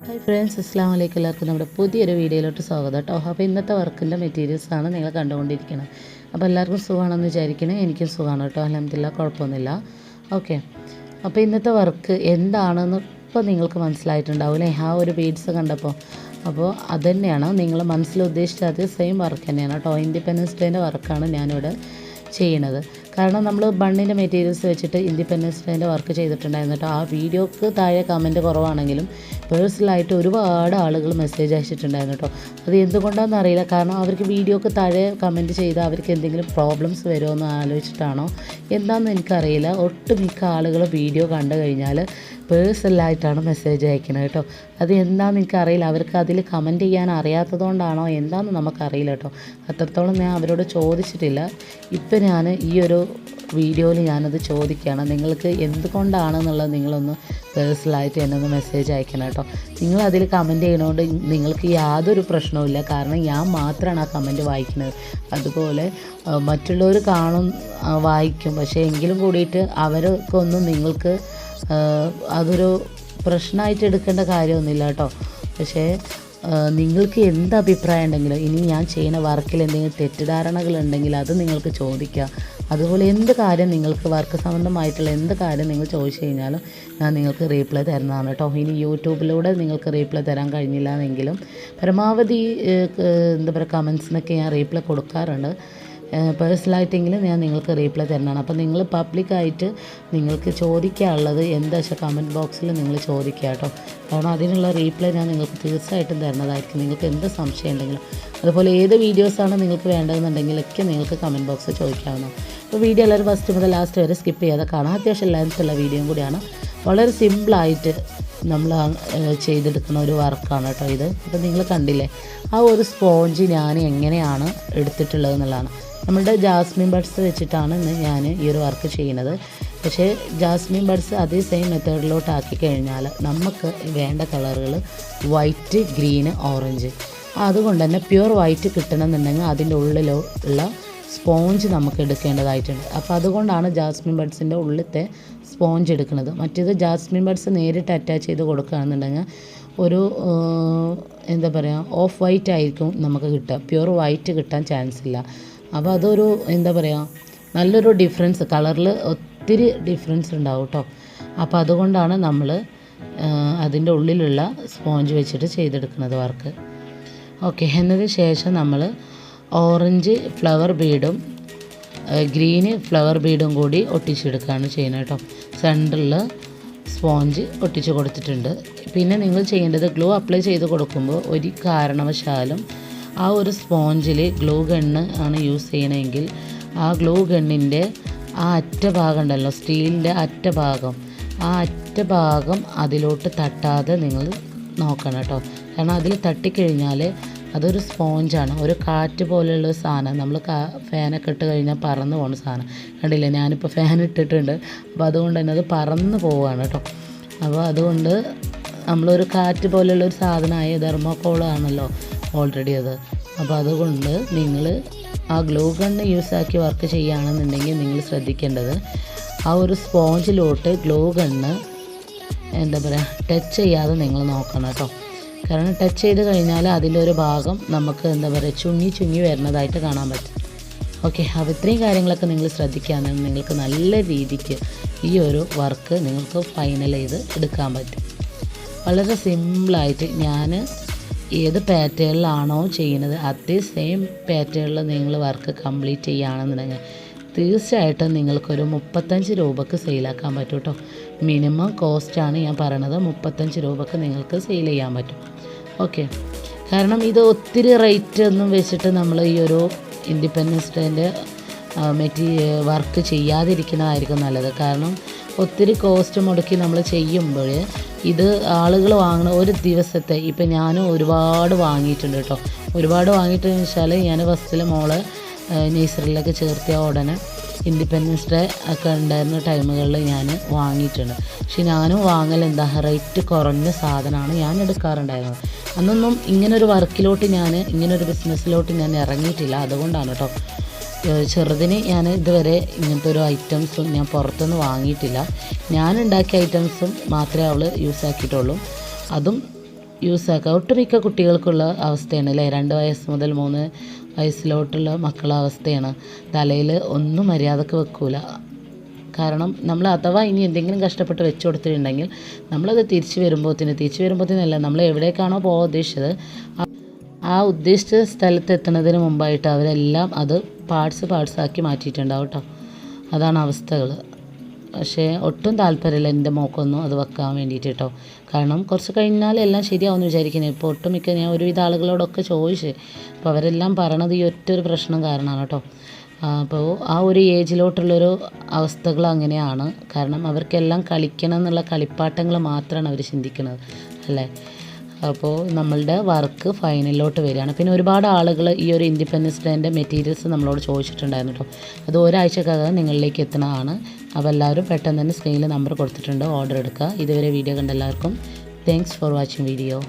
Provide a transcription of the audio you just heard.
Hi friends, അസ്സാം വലൈക്കും. എല്ലാവർക്കും നമ്മുടെ പുതിയൊരു വീഡിയോയിലോട്ട് സ്വാഗതം കേട്ടോ. അപ്പോൾ ഇന്നത്തെ വർക്കിൻ്റെ മെറ്റീരിയൽസാണ് നിങ്ങൾ കണ്ടുകൊണ്ടിരിക്കുന്നത്. അപ്പോൾ എല്ലാവർക്കും സുഖമാണെന്ന് വിചാരിക്കണേ. എനിക്കും സുഖമാണ് കേട്ടോ, അൽഹംദുലില്ലാ, കുഴപ്പമൊന്നുമില്ല. ഓക്കെ, അപ്പോൾ ഇന്നത്തെ വർക്ക് എന്താണെന്ന് ഇപ്പോൾ നിങ്ങൾക്ക് മനസ്സിലായിട്ടുണ്ടാവില്ലേ, ആ ഒരു ബീഡ്സ് കണ്ടപ്പോൾ. അപ്പോൾ അതുതന്നെയാണ് നിങ്ങൾ മനസ്സിൽ ഉദ്ദേശിച്ച അതേ സെയിം വർക്ക് തന്നെയാണ് കേട്ടോ. ഇൻഡിപെൻഡൻസ് ഡേൻ്റെ വർക്കാണ് ഞാനിവിടെ ചെയ്യണത്. കാരണം നമ്മൾ ബണ്ണിൻ്റെ മെറ്റീരിയൽസ് വെച്ചിട്ട് ഇൻഡിപെൻഡൻസ് ഡേൻ്റെ വർക്ക് ചെയ്തിട്ടുണ്ടായിരുന്നു കേട്ടോ. ആ വീഡിയോക്ക് താഴെ കമൻറ്റ് കുറവാണെങ്കിലും പേഴ്സണലായിട്ട് ഒരുപാട് ആളുകൾ മെസ്സേജ് അയച്ചിട്ടുണ്ടായിരുന്നു കേട്ടോ. അത് എന്തുകൊണ്ടാണെന്ന് അറിയില്ല. കാരണം അവർക്ക് വീഡിയോക്ക് താഴെ കമൻറ്റ് ചെയ്താൽ അവർക്ക് എന്തെങ്കിലും പ്രോബ്ലംസ് വരുമോ എന്ന് ആലോചിച്ചിട്ടാണോ എന്താണെന്ന് എനിക്കറിയില്ല. ഒട്ടുമിക്ക ആളുകൾ വീഡിയോ കണ്ടു കഴിഞ്ഞാൽ പേഴ്സണലായിട്ടാണ് മെസ്സേജ് അയക്കുന്നത് കേട്ടോ. അത് എന്താണെന്ന് എനിക്കറിയില്ല. അവർക്ക് അതിൽ കമൻറ്റ് ചെയ്യാൻ അറിയാത്തതുകൊണ്ടാണോ എന്താണെന്ന് നമുക്കറിയില്ല കേട്ടോ. അത്രത്തോളം ഞാൻ അവരോട് ചോദിച്ചിട്ടില്ല. ഇപ്പം ഞാൻ ഈ ഒരു വീഡിയോയിൽ ഞാനത് ചോദിക്കുകയാണ്. നിങ്ങൾക്ക് എന്തുകൊണ്ടാണെന്നുള്ളത് നിങ്ങളൊന്ന് പേഴ്സണലായിട്ട് എന്നെ ഒന്ന് മെസ്സേജ് അയക്കണം കേട്ടോ. നിങ്ങൾ അതിൽ കമൻറ്റ് ചെയ്യണോണ്ട് നിങ്ങൾക്ക് യാതൊരു പ്രശ്നവുമില്ല. കാരണം ഞാൻ മാത്രമാണ് ആ കമൻറ്റ് വായിക്കുന്നത്. അതുപോലെ മറ്റുള്ളവർ കാണും, വായിക്കും. പക്ഷേ എങ്കിലും കൂടിയിട്ട് അവർക്കൊന്നും നിങ്ങൾക്ക് അതൊരു പ്രശ്നമായിട്ട് എടുക്കേണ്ട കാര്യമൊന്നുമില്ല കേട്ടോ. പക്ഷേ നിങ്ങൾക്ക് എന്ത് അഭിപ്രായം ഉണ്ടെങ്കിലും, ഇനി ഞാൻ ചെയ്യുന്ന വർക്കിൽ എന്തെങ്കിലും തെറ്റിദ്ധാരണകളുണ്ടെങ്കിൽ അത് നിങ്ങൾക്ക് ചോദിക്കുക. അതുപോലെ എന്ത് കാര്യം നിങ്ങൾക്ക് വർക്ക് സംബന്ധമായിട്ടുള്ള എന്ത് കാര്യം നിങ്ങൾ ചോദിച്ചു കഴിഞ്ഞാലും ഞാൻ നിങ്ങൾക്ക് റീപ്ലൈ തരുന്നതാണ് കേട്ടോ. ഇനി യൂട്യൂബിലൂടെ നിങ്ങൾക്ക് റീപ്ലൈ തരാൻ കഴിഞ്ഞില്ല എന്നെങ്കിലും പരമാവധി എന്താ പറയുക, കമൻസിനൊക്കെ ഞാൻ റീപ്ലൈ കൊടുക്കാറുണ്ട്. പേഴ്സണലായിട്ടെങ്കിലും ഞാൻ നിങ്ങൾക്ക് റീപ്ലൈ തരുന്നതാണ്. അപ്പോൾ നിങ്ങൾ പബ്ലിക്കായിട്ട് നിങ്ങൾക്ക് ചോദിക്കാനുള്ളത് എന്താ വെച്ചാൽ കമൻറ്റ് ബോക്സിൽ നിങ്ങൾ ചോദിക്കുക കേട്ടോ. കാരണം അതിനുള്ള റീപ്ലൈ ഞാൻ നിങ്ങൾക്ക് തീർച്ചയായിട്ടും തരുന്നതായിരിക്കും. നിങ്ങൾക്ക് എന്ത് സംശയം ഉണ്ടെങ്കിലും, അതുപോലെ ഏത് വീഡിയോസാണ് നിങ്ങൾക്ക് വേണ്ടതെന്നുണ്ടെങ്കിലൊക്കെ നിങ്ങൾക്ക് കമൻറ്റ് ബോക്സിൽ ചോദിക്കാവുന്നതാണ്. അപ്പോൾ വീഡിയോ എല്ലാവരും ഫസ്റ്റ് മുതൽ ലാസ്റ്റ് വരെ സ്കിപ്പ് ചെയ്യാതെ കാണാം. അത്യാവശ്യം ലെങ്ത്തുള്ള വീഡിയോയും കൂടിയാണ്. വളരെ സിമ്പിളായിട്ട് നമ്മൾ ചെയ്തെടുക്കുന്ന ഒരു വർക്കാണ് കേട്ടോ ഇത്. അപ്പോൾ നിങ്ങൾ കണ്ടില്ലേ, ആ ഒരു സ്പോഞ്ച് ഞാൻ എങ്ങനെയാണ് എടുത്തിട്ടുള്ളത് എന്നുള്ളതാണ്. നമ്മളുടെ ജാസ്മിൻ ബഡ്സ് വെച്ചിട്ടാണ് ഇന്ന് ഞാൻ ഈ ഒരു വർക്ക് ചെയ്യുന്നത്. പക്ഷേ ജാസ്മിൻ ബഡ്സ് അതേ സെയിം മെത്തേഡിലോട്ട് ആക്കി കഴിഞ്ഞാൽ നമുക്ക് വേണ്ട കളറുകൾ വൈറ്റ്, ഗ്രീന്, ഓറഞ്ച്. അതുകൊണ്ട് തന്നെ പ്യുവർ വൈറ്റ് കിട്ടണമെന്നുണ്ടെങ്കിൽ അതിൻ്റെ ഉള്ളിലുള്ള സ്പോഞ്ച് നമുക്ക് എടുക്കേണ്ടതായിട്ടുണ്ട്. അപ്പോൾ അതുകൊണ്ടാണ് ജാസ്മിൻ ബഡ്സിൻ്റെ ഉള്ളിലത്തെ സ്പോഞ്ച് എടുക്കുന്നത്. മറ്റേത് ജാസ്മിൻ ബഡ്സ് നേരിട്ട് അറ്റാച്ച് ചെയ്ത് കൊടുക്കുകയാണെന്നുണ്ടെങ്കിൽ ഒരു എന്താ പറയുക, ഓഫ് വൈറ്റ് ആയിരിക്കും നമുക്ക് കിട്ടുക. പ്യുവർ വൈറ്റ് കിട്ടാൻ ചാൻസ് ഇല്ല. അപ്പോൾ അതൊരു എന്താ പറയുക, നല്ലൊരു ഡിഫറൻസ്, കളറിൽ ഒത്തിരി ഡിഫറൻസ് ഉണ്ടാവും കേട്ടോ. അപ്പോൾ അതുകൊണ്ടാണ് നമ്മൾ അതിൻ്റെ ഉള്ളിലുള്ള സ്പോഞ്ച് വെച്ചിട്ട് ചെയ്തെടുക്കുന്നത് വർക്ക്. ഓക്കെ, എന്നതിന് ശേഷം നമ്മൾ ഓറഞ്ച് ഫ്ലവർ ബീഡും ഗ്രീന് ഫ്ലവർ ബീഡും കൂടി ഒട്ടിച്ചെടുക്കുകയാണ് ചെയ്യുന്നത് കേട്ടോ. സെൻറ്ററിൽ സ്പോഞ്ച് ഒട്ടിച്ച് കൊടുത്തിട്ടുണ്ട്. പിന്നെ നിങ്ങൾ ചെയ്യേണ്ടത്, ഗ്ലൂ അപ്ലൈ ചെയ്ത് കൊടുക്കുമ്പോൾ ഒരു കാരണവശാലും ആ ഒരു സ്പോഞ്ചിൽ ഗ്ലൂ ഗണ്ണ് ആണ് യൂസ് ചെയ്യണമെങ്കിൽ ആ ഗ്ലൂ ഗണ്ണിൻ്റെ ആ അറ്റഭാഗം ഉണ്ടല്ലോ, സ്റ്റീലിൻ്റെ അറ്റഭാഗം, ആ അറ്റഭാഗം അതിലോട്ട് തട്ടാതെ നിങ്ങൾ നോക്കണം കേട്ടോ. കാരണം അതിൽ തട്ടിക്കഴിഞ്ഞാൽ അതൊരു സ്പോഞ്ചാണ്, ഒരു കാറ്റ് പോലെയുള്ള സാധനം. നമ്മൾ ഫാനൊക്കെ ഇട്ട് കഴിഞ്ഞാൽ പറന്ന് പോകുന്ന സാധനം. കണ്ടില്ലേ, ഞാനിപ്പോൾ ഫാൻ ഇട്ടിട്ടുണ്ട്. അപ്പോൾ അതുകൊണ്ട് തന്നെ അത് പറന്ന് പോവുകയാണ് കേട്ടോ. അപ്പോൾ അതുകൊണ്ട് നമ്മളൊരു കാറ്റ് പോലെയുള്ളൊരു സാധനമായ തെർമോക്കോളാണല്ലോ ഓൾറെഡി അത്. അപ്പോൾ അതുകൊണ്ട് നിങ്ങൾ ആ ഗ്ലൂ ഗണ്ണ് യൂസാക്കി വർക്ക് ചെയ്യുകയാണെന്നുണ്ടെങ്കിൽ നിങ്ങൾ ശ്രദ്ധിക്കേണ്ടത് ആ ഒരു സ്പോഞ്ചിലോട്ട് ഗ്ലൂ ഗണ്ണ് എന്താ പറയുക, ടച്ച് ചെയ്യാതെ നിങ്ങൾ നോക്കണം കേട്ടോ. കാരണം ടച്ച് ചെയ്ത് കഴിഞ്ഞാൽ അതിൻ്റെ ഒരു ഭാഗം നമുക്ക് എന്താ പറയുക, ചുങ്ങി വരുന്നതായിട്ട് കാണാൻ പറ്റും. ഓക്കെ, അപ്പോൾ ഇത്രയും കാര്യങ്ങളൊക്കെ നിങ്ങൾ ശ്രദ്ധിക്കുകയാണെങ്കിൽ നിങ്ങൾക്ക് നല്ല രീതിക്ക് ഈ ഒരു വർക്ക് നിങ്ങൾക്ക് ഫൈനൽ ചെയ്ത് എടുക്കാൻ പറ്റും. വളരെ സിമ്പിളായിട്ട് ഞാൻ ഏത് പാറ്റേണിലാണോ ചെയ്യുന്നത് അതേ സെയിം പാറ്റേണിൽ നിങ്ങൾ വർക്ക് കംപ്ലീറ്റ് ചെയ്യുകയാണെന്നുണ്ടെങ്കിൽ തീർച്ചയായിട്ടും നിങ്ങൾക്കൊരു 35 രൂപക്ക് സെയിലാക്കാൻ പറ്റും കേട്ടോ. മിനിമം കോസ്റ്റാണ് ഞാൻ പറയണത്. 35 രൂപക്ക് നിങ്ങൾക്ക് സെയിൽ ചെയ്യാൻ പറ്റും. ഓക്കെ, കാരണം ഇത് ഒത്തിരി റേറ്റ് ഒന്നും വെച്ചിട്ട് നമ്മൾ ഈ ഒരു ഇൻഡിപെൻഡൻസ് ഡേൻ്റെ വർക്ക് ചെയ്യാതിരിക്കുന്നതായിരിക്കും നല്ലത്. കാരണം ഒത്തിരി കോസ്റ്റ് മുടക്കി നമ്മൾ ചെയ്യുമ്പോൾ ഇത് ആളുകൾ വാങ്ങണ ഒരു ദിവസത്തെ, ഇപ്പം ഞാനും ഒരുപാട് വാങ്ങിയിട്ടുണ്ട് കേട്ടോ. ഒരുപാട് വാങ്ങിയിട്ടെന്ന് വെച്ചാൽ ഞാൻ ഫസ്റ്റിൽ മോളെ നേഴ്സറിയിലൊക്കെ ചേർത്തിയ ഉടനെ ഇൻഡിപെൻഡൻസ് ഡേ ഒക്കെ ഉണ്ടായിരുന്ന ടൈമുകളിൽ ഞാൻ വാങ്ങിയിട്ടുണ്ട്. പക്ഷെ ഞാനും വാങ്ങൽ എന്താ, റേറ്റ് കുറഞ്ഞ സാധനമാണ് ഞാൻ എടുക്കാറുണ്ടായിരുന്നത്. അന്നൊന്നും ഇങ്ങനൊരു വർക്കിലോട്ട് ഇങ്ങനൊരു ബിസിനസ്സിലോട്ട് ഞാൻ ഇറങ്ങിയിട്ടില്ല. അതുകൊണ്ടാണ് കേട്ടോ. ചെറുതിന് ഞാൻ ഇതുവരെ ഇങ്ങനത്തെ ഒരു ഐറ്റംസും ഞാൻ പുറത്തുനിന്ന് വാങ്ങിയിട്ടില്ല. ഞാൻ ഉണ്ടാക്കിയ ഐറ്റംസും മാത്രമേ അവൾ യൂസ് ആക്കിയിട്ടുള്ളൂ. അതും യൂസാക്കുക. ഒട്ടുമിക്ക കുട്ടികൾക്കുള്ള അവസ്ഥയാണ് അല്ലേ, 2 വയസ്സ് മുതൽ 3 വയസ്സിലോട്ടുള്ള മക്കളുടെ അവസ്ഥയാണ്. തലയിൽ ഒന്നും മര്യാദക്ക് വെക്കൂല. കാരണം നമ്മൾ അഥവാ ഇനി എന്തെങ്കിലും കഷ്ടപ്പെട്ട് വെച്ച് കൊടുത്തിട്ടുണ്ടെങ്കിൽ നമ്മളത് തിരിച്ച് വരുമ്പോഴത്തേനല്ല, നമ്മൾ എവിടേക്കാണോ പോകാൻ ഉദ്ദേശിച്ചത് ആ ഉദ്ദേശിച്ച സ്ഥലത്ത് എത്തുന്നതിന് മുമ്പായിട്ട് അവരെല്ലാം അത് പാർട്സ് ആക്കി മാറ്റിയിട്ടുണ്ടാവും കേട്ടോ. അതാണ് അവസ്ഥകൾ. പക്ഷേ ഒട്ടും താല്പര്യമില്ല എൻ്റെ മോക്കൊന്നും അത് വെക്കാൻ വേണ്ടിയിട്ട് കേട്ടോ. കാരണം കുറച്ച് കഴിഞ്ഞാൽ എല്ലാം ശരിയാവുമെന്ന് വിചാരിക്കുന്നത്. ഇപ്പോൾ ഒട്ടുമിക്ക ഞാൻ ഒരുവിധ ആളുകളോടൊക്കെ ചോദിച്ച്, അപ്പോൾ അവരെല്ലാം പറയണത് ഈ ഒറ്റൊരു പ്രശ്നം കാരണമാണ് കേട്ടോ. അപ്പോൾ ആ ഒരു ഏജിലോട്ടുള്ളൊരു അവസ്ഥകൾ അങ്ങനെയാണ്. കാരണം അവർക്കെല്ലാം കളിക്കണം എന്നുള്ള കളിപ്പാട്ടങ്ങൾ മാത്രമാണ് അവർ ചിന്തിക്കുന്നത് അല്ലേ. അപ്പോൾ നമ്മളുടെ വർക്ക് ഫൈനലിലോട്ട് വരികയാണ്. പിന്നെ ഒരുപാട് ആളുകൾ ഈ ഒരു ഇൻഡിപെൻഡൻസ് ഡേൻ്റെ മെറ്റീരിയൽസ് നമ്മളോട് ചോദിച്ചിട്ടുണ്ടായിരുന്നു കേട്ടോ. അത് ഒരാഴ്ചക്കകം നിങ്ങളിലേക്ക് എത്തുന്നതാണ്. അപ്പോൾ എല്ലാവരും പെട്ടെന്ന് തന്നെ സ്ക്രീനിൽ നമ്പർ കൊടുത്തിട്ടുണ്ട്, ഓർഡർ എടുക്കുക. ഇതുവരെ വീഡിയോ കണ്ട എല്ലാവർക്കും താങ്ക്സ് ഫോർ വാച്ചിങ് വീഡിയോ.